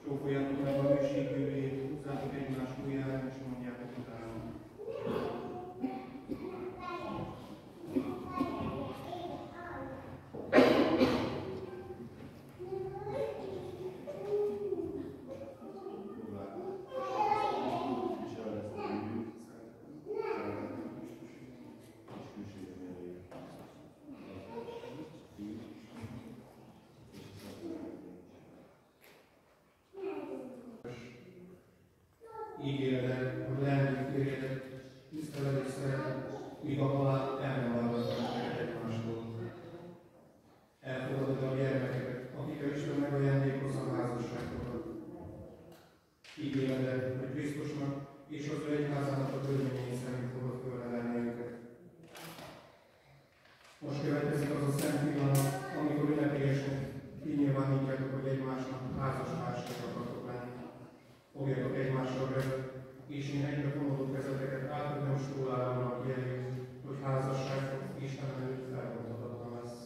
Csókoljátok meg a hűségűvét, húzzátok egymás ujjára, és mondjátok utána. Ígéretek, hogy lelkük érjetek, tiszteled és szeretet, míg a halál el nem választanak egymástól. Elfogadod a gyermekeket, akikkel Isten megajándékozza a házasságokat. Ígéretek, hogy Krisztusnak és az ő egyházának a törvényei szerint fogod fölnevelni őket. Most következik az a szent pillanat, amikor ünnepélyesen kinyilvánítjátok, hogy egymásnak házastársak akartok lenni. Fogjatok egymással kezet, és én egyre fonódó kezeteket átadom stólára jelét, hogy házasságok Isten előtt felmondhatatlan lesz.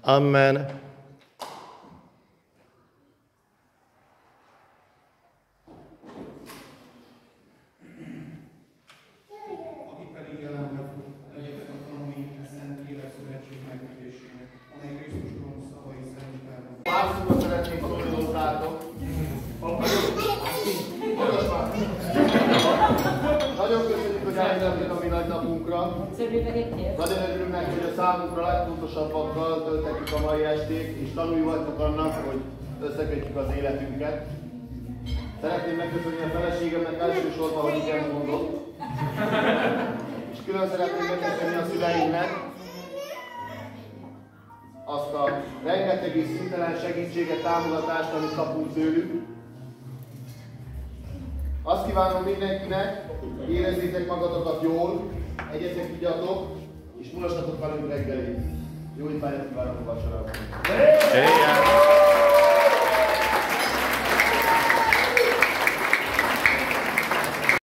Amen. Akik pedig jelenleg legyetek a tanulni a Szent Életszövetség megkötésének, amely Krisztus Krónus szavai szerint elmondja. Választókat szeretnénk szólni hozzátok. Nagyon köszönjük, hogy eljöttél a mi nagy napunkra. Nagyon örülünk neki, hogy a számunkra legfontosabbakkal tölthetjük a mai estét, és tanulni vagytok annak, hogy összekötjük az életünket. Szeretném megköszönni a feleségemnek elsősorban, hogy igen mondott. És külön szeretném megköszönni a szüleimnek azt a rengeteg és szintelen segítséget, támogatást, amit kapunk tőlük. Azt kívánom mindenkinek, érezzétek magatokat jól, egyetek, igyatok, és mulassatok velünk reggelét. Jó étvágyat kívánok a vacsorába!